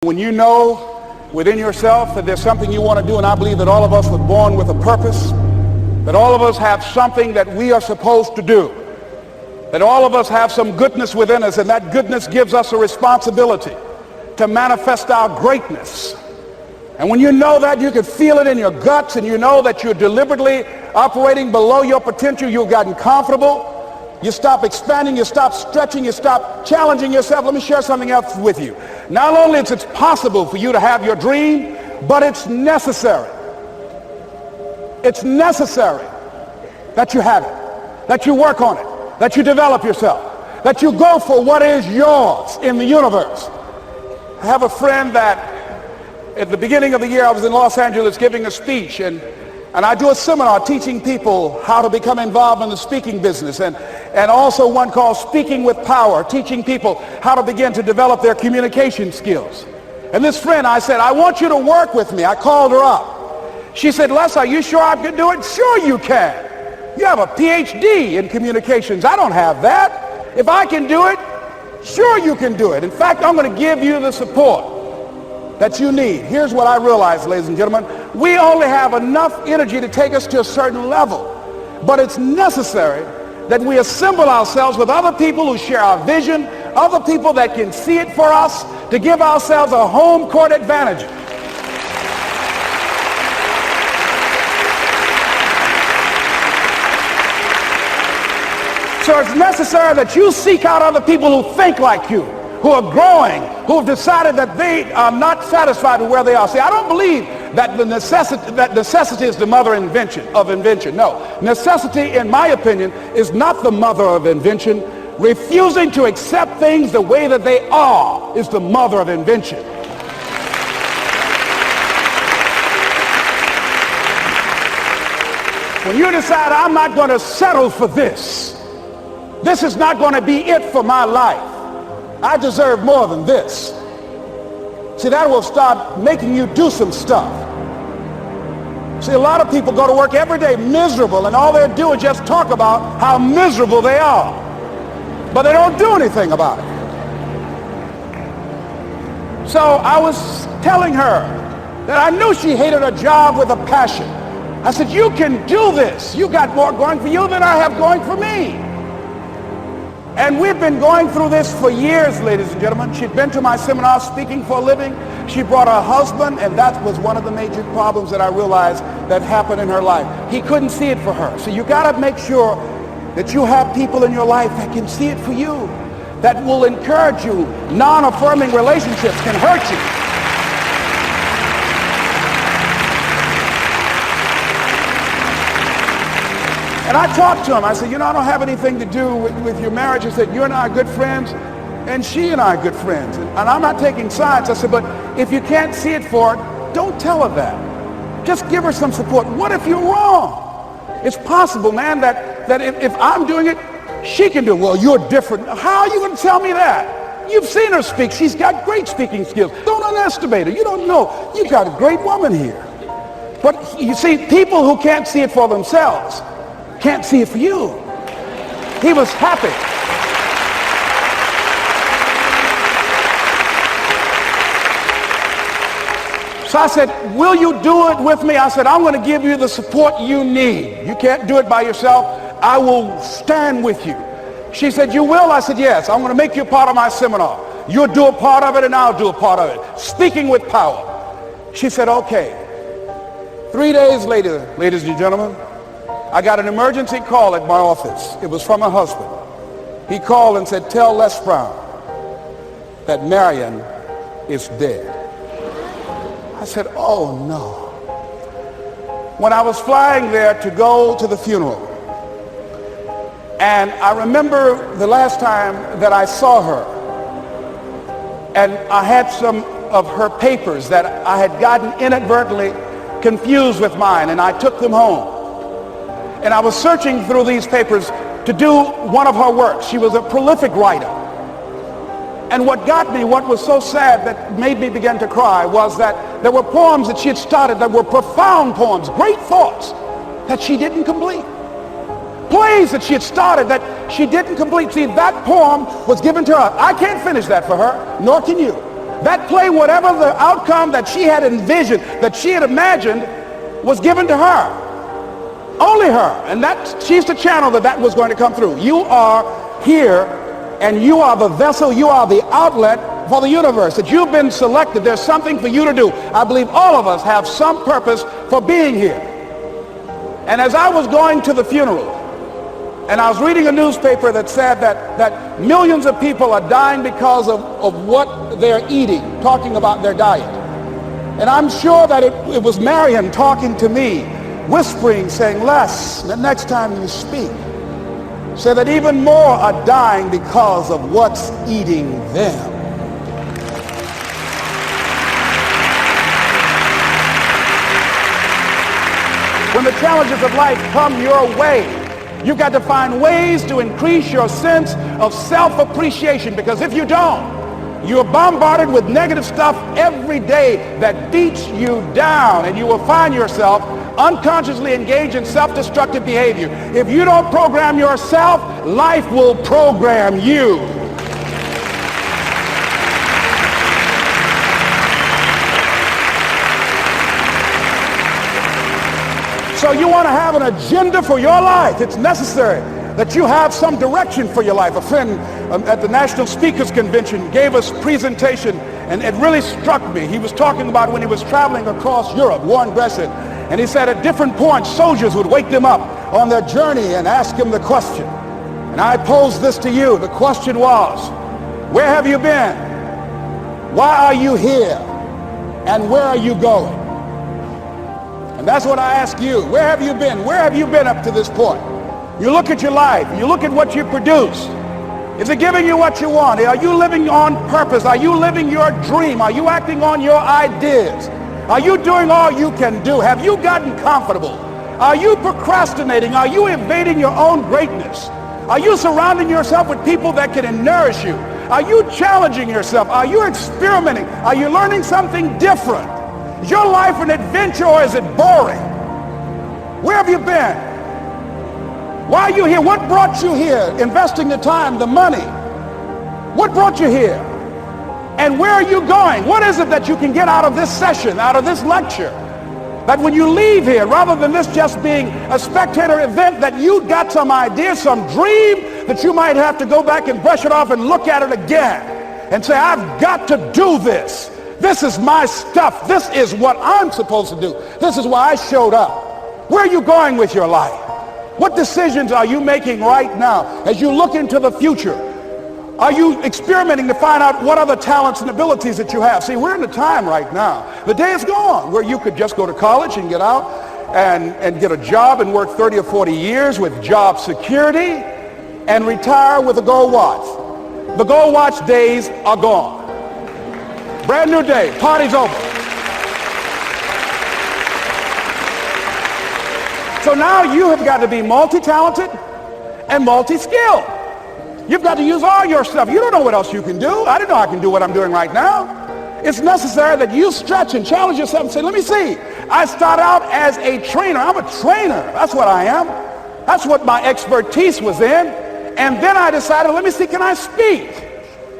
When you know within yourself that there's something you want to do, and I believe that all of us were born with a purpose, that all of us have something that we are supposed to do, that all of us have some goodness within us, and that goodness gives us a responsibility to manifest our greatness. And when you know that, you can feel it in your guts, and you know that you're deliberately operating below your potential, you've gotten comfortable, you stop expanding, you stop stretching, you stop challenging yourself. Let me share something else with you. Not only is it possible for you to have your dream, but it's necessary. It's necessary that you have it, that you work on it, that you develop yourself, that you go for what is yours in the universe. I have a friend that at the beginning of the year I was in Los Angeles giving a speech, and I do a seminar teaching people how to become involved in the speaking business, and also one called Speaking with Power, teaching people how to begin to develop their communication skills. And this friend, I said, I want you to work with me. I called her up. She said, Les, are you sure I can do it? Sure you can. You have a PhD in communications. I don't have that. If I can do it, sure you can do it. In fact, I'm going to give you the support that you need. Here's what I realize, ladies and gentlemen. We only have enough energy to take us to a certain level, but it's necessary that we assemble ourselves with other people who share our vision, other people that can see it for us, to give ourselves a home court advantage. So it's necessary that you seek out other people who think like you, who are growing, who have decided that they are not satisfied with where they are. See, I don't believe that necessity is the mother of invention. No, necessity, in my opinion, is not the mother of invention. Refusing to accept things the way that they are is the mother of invention. When you decide, I'm not going to settle for this, this is not going to be it for my life, I deserve more than this. See, that will start making you do some stuff. See, a lot of people go to work every day miserable, and all they do is just talk about how miserable they are, but they don't do anything about it. So I was telling her that I knew she hated her job with a passion. I said, you can do this. You got more going for you than I have going for me. And we've been going through this for years, ladies and gentlemen. She'd been to my seminar speaking for a living. She brought her husband, and that was one of the major problems that I realized that happened in her life. He couldn't see it for her. So you got to make sure that you have people in your life that can see it for you, that will encourage you. Non-affirming relationships can hurt you. And I talked to him. I said, you know, I don't have anything to do with your marriage. He said, you and I are good friends, and she and I are good friends. And I'm not taking sides. I said, but if you can't see it for her, don't tell her that. Just give her some support. What if you're wrong? It's possible, man, that if I'm doing it, she can do it. Well, you're different. How are you going to tell me that? You've seen her speak. She's got great speaking skills. Don't underestimate her. You don't know. You've got a great woman here. But you see, people who can't see it for themselves can't see it for you. He was happy. So I said, will you do it with me? I said, I'm going to give you the support you need. You can't do it by yourself. I will stand with you. She said, you will? I said, yes. I'm going to make you part of my seminar. You'll do a part of it, and I'll do a part of it. Speaking with Power. She said, okay. 3 days later, ladies and gentlemen, I got an emergency call at my office. It was from her husband. He called and said, tell Les Brown that Marion is dead. I said, oh no. When I was flying there to go to the funeral, and I remember the last time that I saw her, and I had some of her papers that I had gotten inadvertently confused with mine, and I took them home. And I was searching through these papers to do one of her works. She was a prolific writer. And what got me, what was so sad that made me begin to cry, was that there were poems that she had started that were profound poems, great thoughts that she didn't complete. Plays that she had started that she didn't complete. See, that poem was given to her. I can't finish that for her, nor can you. That play, whatever the outcome that she had envisioned, that she had imagined, was given to her. Only her. And that she's the channel that was going to come through. You are here, and you are the vessel, you are the outlet for the universe. That you've been selected. There's something for you to do. I believe all of us have some purpose for being here. And as I was going to the funeral, and I was reading a newspaper that said that millions of people are dying because of what they're eating, talking about their diet. And I'm sure that it was Marion talking to me, whispering, saying, Les, the next time you speak, say that even more are dying because of what's eating them. When the challenges of life come your way, you've got to find ways to increase your sense of self-appreciation, because if you don't, you're bombarded with negative stuff every day that beats you down, and you will find yourself unconsciously engaged in self-destructive behavior. If you don't program yourself, life will program you. So you want to have an agenda for your life. It's necessary that you have some direction for your life. A friend at the National Speakers Convention gave us a presentation, and it really struck me. He was talking about when he was traveling across Europe, Warren Gresham, and he said at different points, soldiers would wake them up on their journey and ask him the question. And I posed this to you. The question was, where have you been? Why are you here? And where are you going? And that's what I ask you. Where have you been? Where have you been up to this point? You look at your life. You look at what you produce. Is it giving you what you want? Are you living on purpose? Are you living your dream? Are you acting on your ideas? Are you doing all you can do? Have you gotten comfortable? Are you procrastinating? Are you evading your own greatness? Are you surrounding yourself with people that can nourish you? Are you challenging yourself? Are you experimenting? Are you learning something different? Is your life an adventure, or is it boring? Where have you been? Why are you here? What brought you here? Investing the time, the money. What brought you here? And where are you going? What is it that you can get out of this session, out of this lecture? That when you leave here, rather than this just being a spectator event, that you got some idea, some dream, that you might have to go back and brush it off and look at it again and say, I've got to do this. This is my stuff. This is what I'm supposed to do. This is why I showed up. Where are you going with your life? What decisions are you making right now as you look into the future? Are you experimenting to find out what other talents and abilities that you have? See, we're in a time right now. The day is gone where you could just go to college and get out and get a job and work 30 or 40 years with job security and retire with a gold watch. The gold watch days are gone. Brand new day. Party's over. So now you have got to be multi-talented and multi-skilled. You've got to use all your stuff. You don't know what else you can do. I didn't know I can do what I'm doing right now. It's necessary that you stretch and challenge yourself and say, let me see. I started out as a trainer. I'm a trainer. That's what I am. That's what my expertise was in. And then I decided, let me see, can I speak?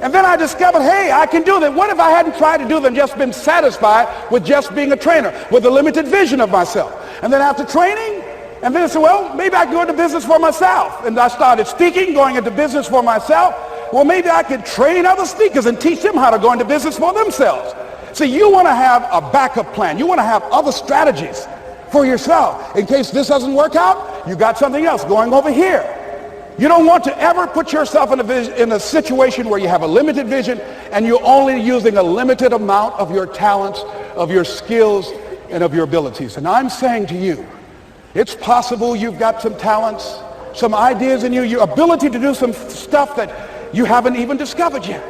And then I discovered, hey, I can do that. What if I hadn't tried to do that and just been satisfied with just being a trainer, with a limited vision of myself? And then after training, and then I said, well, maybe I can go into business for myself. And I started speaking, going into business for myself. Well, maybe I could train other speakers and teach them how to go into business for themselves. See, you want to have a backup plan. You want to have other strategies for yourself. In case this doesn't work out, you got something else going over here. You don't want to ever put yourself in a situation where you have a limited vision and you're only using a limited amount of your talents, of your skills, and of your abilities. And I'm saying to you, it's possible you've got some talents, some ideas in you, your ability to do some stuff that you haven't even discovered yet.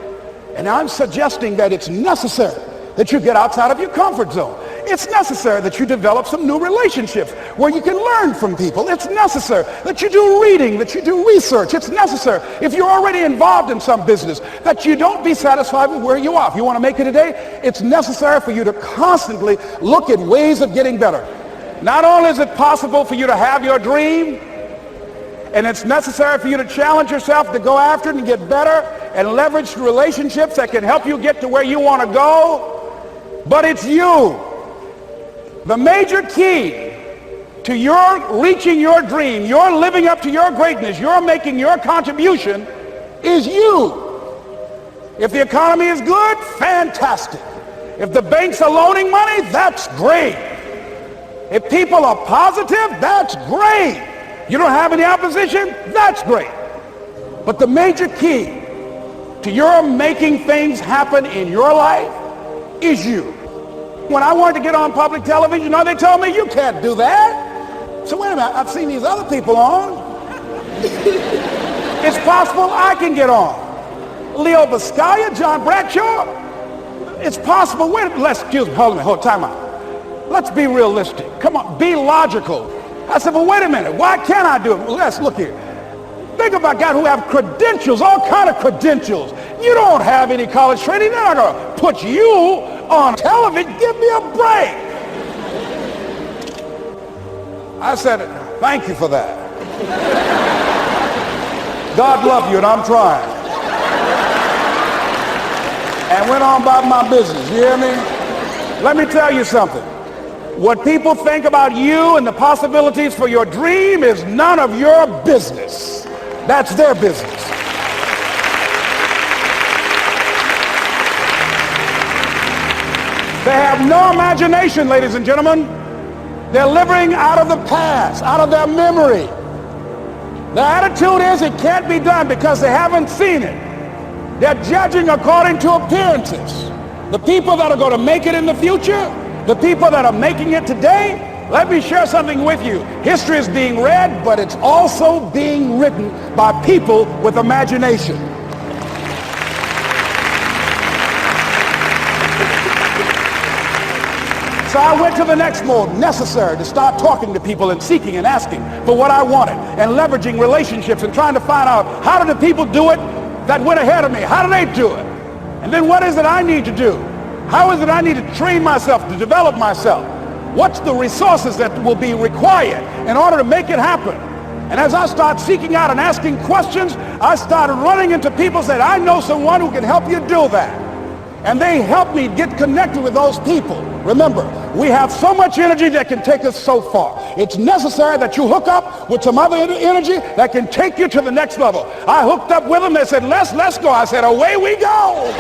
And I'm suggesting that it's necessary that you get outside of your comfort zone. It's necessary that you develop some new relationships where you can learn from people. It's necessary that you do reading, that you do research. It's necessary, if you're already involved in some business, that you don't be satisfied with where you are. If you want to make it today, it's necessary for you to constantly look at ways of getting better. Not only is it possible for you to have your dream, and it's necessary for you to challenge yourself to go after it and get better, and leverage relationships that can help you get to where you want to go, but it's you. The major key to your reaching your dream, your living up to your greatness, your making your contribution is you. If the economy is good, fantastic. If the banks are loaning money, that's great. If people are positive, that's great. You don't have any opposition, that's great. But the major key to your making things happen in your life is you. When I wanted to get on public television, they told me, you can't do that. So wait a minute, I've seen these other people on. It's possible I can get on. Leo Vizcaya, John Bradshaw. It's possible. Excuse me, hold on, time out. Let's be realistic. Come on, be logical. I said, well, wait a minute. Why can't I do it? Well, let's look here. Think about guys who have credentials, all kind of credentials. You don't have any college training. They're not going to put you on television. Give me a break. I said, thank you for that. God love you, and I'm trying. And went on about my business. You hear me? Let me tell you something. What people think about you and the possibilities for your dream is none of your business. That's their business. They have no imagination, ladies and gentlemen. They're living out of the past, out of their memory. Their attitude is it can't be done because they haven't seen it. They're judging according to appearances. The people that are going to make it in the future, the people that are making it today, let me share something with you. History is being read, but it's also being written by people with imagination. So I went to the next mode, necessary, to start talking to people and seeking and asking for what I wanted and leveraging relationships and trying to find out how do the people do it that went ahead of me? How do they do it? And then what is it I need to do? How is it I need to train myself, to develop myself? What's the resources that will be required in order to make it happen? And as I start seeking out and asking questions, I started running into people who said, I know someone who can help you do that. And they helped me get connected with those people. Remember, we have so much energy that can take us so far. It's necessary that you hook up with some other energy that can take you to the next level. I hooked up with them. They said, let's go. I said, away we go.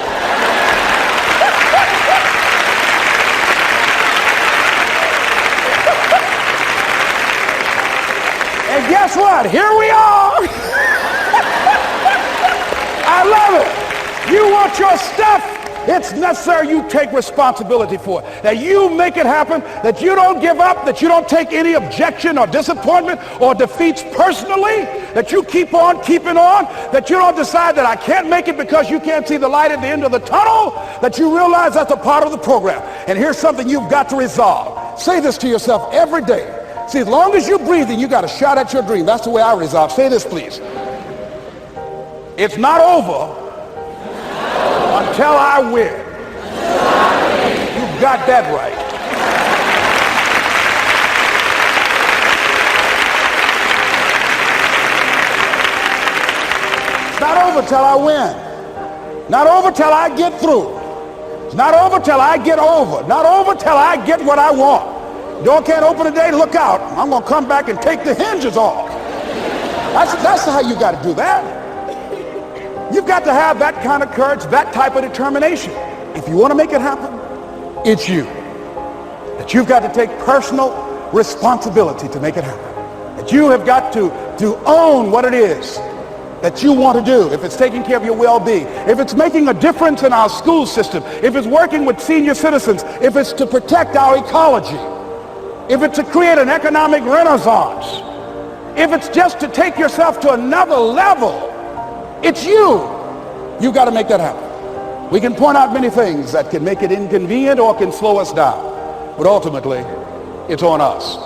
And guess what? Here we are. I love it. You want your stuff? It's necessary you take responsibility for it. That you make it happen, that you don't give up, that you don't take any objection or disappointment or defeats personally, that you keep on keeping on, that you don't decide that I can't make it because you can't see the light at the end of the tunnel, that you realize that's a part of the program. And here's something you've got to resolve. Say this to yourself every day. See, as long as you're breathing, you got a shot at your dream. That's the way I resolve. Say this, please. It's not over until I win. You got that right. It's not over till I win. Not over till I get through. It's not over till I get over. Not over till I get what I want. Door can't open today, look out. I'm going to come back and take the hinges off. That's how you got to do that. You've got to have that kind of courage, that type of determination. If you want to make it happen, it's you. That you've got to take personal responsibility to make it happen. That you have got to own what it is that you want to do. If it's taking care of your well-being, if it's making a difference in our school system, if it's working with senior citizens, if it's to protect our ecology, if it's to create an economic renaissance, if it's just to take yourself to another level, it's you. You've got to make that happen. We can point out many things that can make it inconvenient or can slow us down, but ultimately, it's on us.